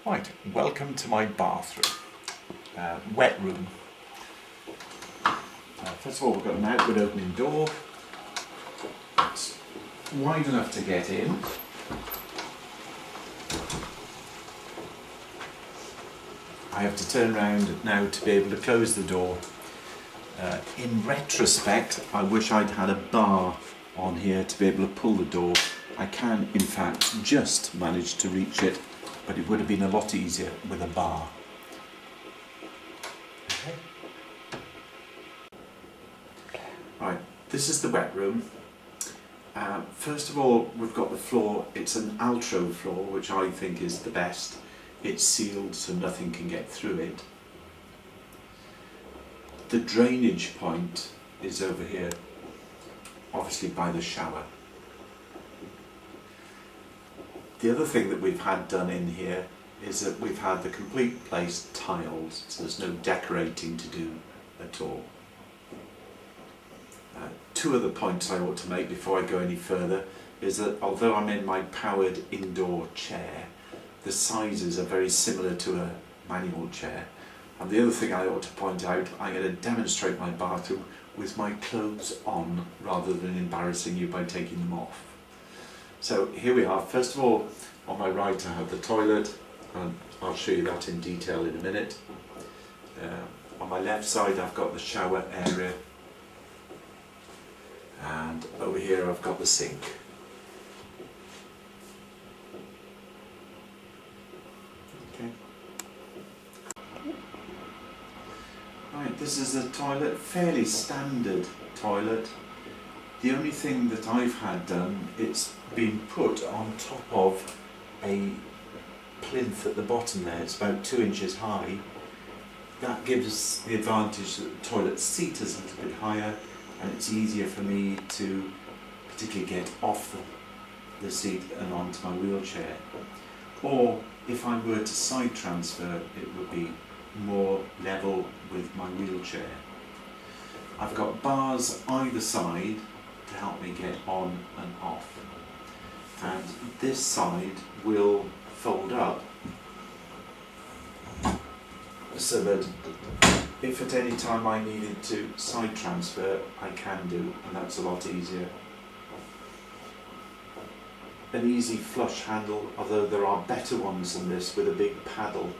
Right, welcome to my bathroom, wet room. First of all, we've got an outward opening door. It's wide enough to get in. I have to turn around now to be able to close the door. In retrospect, I wish I'd had a bar on here to be able to pull the door. I can, in fact, just manage to reach it, but it would have been a lot easier with a bar. Okay. Right, this is the wet room. First of all, we've got the floor. It's an Altro floor, which I think is the best. It's sealed so nothing can get through it. The drainage point is over here, obviously by the shower. The other thing that we've had done in here is that we've had the complete place tiled, so there's no decorating to do at all. Two other points I ought to make before I go any further is that although I'm in my powered indoor chair, the sizes are very similar to a manual chair. And the other thing I ought to point out, I'm going to demonstrate my bathroom with my clothes on rather than embarrassing you by taking them off. So here we are. First of all, on my right I have the toilet, and I'll show you that in detail in a minute. On my left side I've got the shower area, and over here I've got the sink. Okay. Right, this is a toilet, fairly standard toilet. The only thing that I've had done, it's been put on top of a plinth at the bottom there. It's about 2 inches high. That gives the advantage that the toilet seat is a little bit higher, and it's easier for me to particularly get off the seat and onto my wheelchair. Or if I were to side transfer, it would be more level with my wheelchair. I've got bars either side to help me get on and off, and this side will fold up so that if at any time I needed to side transfer, I can do, and that's a lot easier. An easy flush handle, although there are better ones than this with a big paddle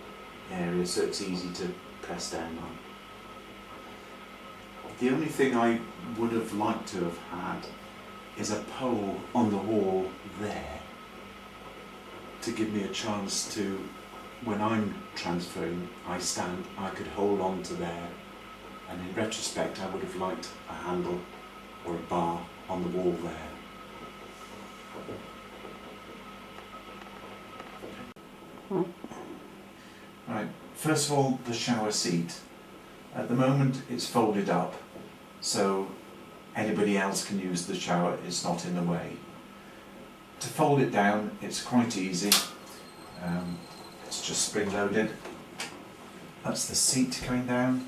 area, so it's easy to press down on. The only thing I would have liked to have had is a pole on the wall there to give me a chance to, when I'm transferring, I could hold on to there, and in retrospect I would have liked a handle or a bar on the wall there. Right, first of all, the shower seat. At the moment it's folded up, so anybody else can use the shower, it's not in the way. To fold it down, it's quite easy. It's just spring-loaded. That's the seat coming down,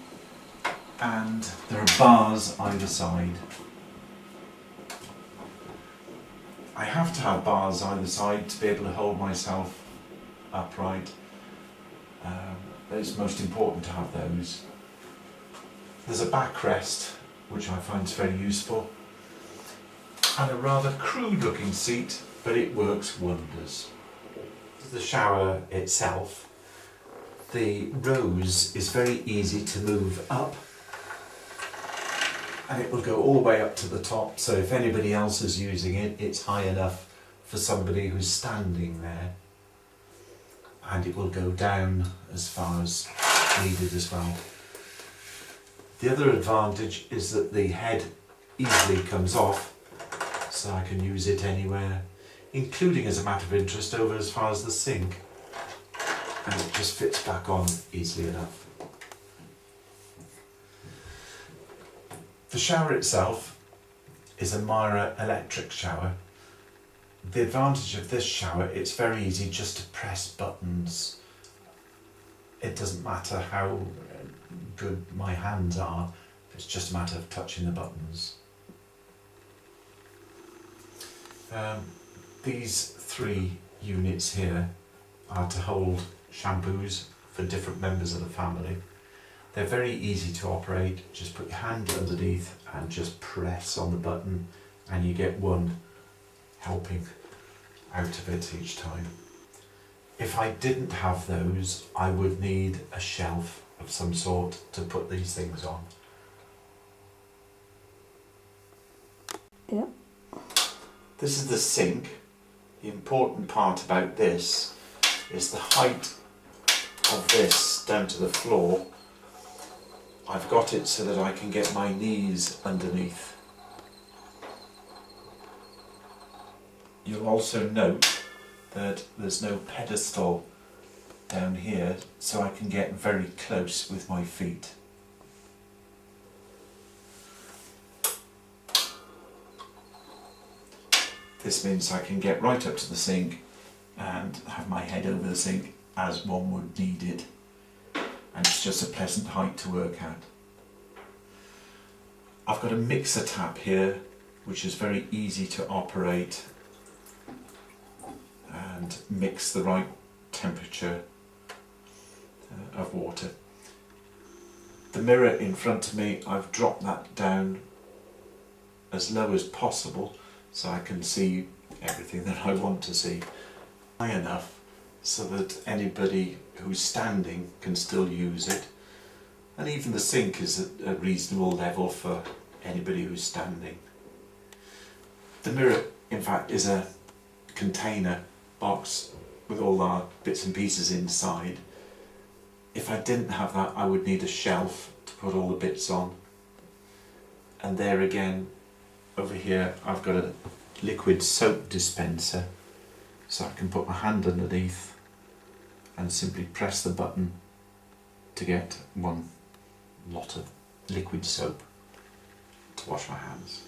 and there are bars either side. I have to have bars either side to be able to hold myself upright. It's most important to have those. There's a backrest, which I find is very useful, and a rather crude looking seat, but it works wonders. The shower itself, the rose is very easy to move up, and it will go all the way up to the top, so if anybody else is using it, it's high enough for somebody who's standing there, and it will go down as far as needed as well. The other advantage is that the head easily comes off, so I can use it anywhere, including, as a matter of interest, over as far as the sink, and it just fits back on easily enough. The shower itself is a Myra electric shower. The advantage of this shower, it's very easy just to press buttons. It doesn't matter how good my hands are, it's just a matter of touching the buttons. These 3 units here are to hold shampoos for different members of the family. They're very easy to operate. Just put your hand underneath and just press on the button and you get one helping out of it each time. If I didn't have those, I would need a shelf of some sort to put these things on. Yeah. This is the sink. The important part about this is the height of this down to the floor. I've got it so that I can get my knees underneath. You'll also note that there's no pedestal down here, so I can get very close with my feet. This means I can get right up to the sink and have my head over the sink as one would need it. And it's just a pleasant height to work at. I've got a mixer tap here, which is very easy to operate and mix the right temperature of water. The mirror in front of me, I've dropped that down as low as possible so I can see everything that I want to see. High enough so that anybody who's standing can still use it, and even the sink is at a reasonable level for anybody who's standing. The mirror, in fact, is a container box with all our bits and pieces inside. If I didn't have that, I would need a shelf to put all the bits on. And there again, over here, I've got a liquid soap dispenser, so I can put my hand underneath and simply press the button to get one lot of liquid soap to wash my hands.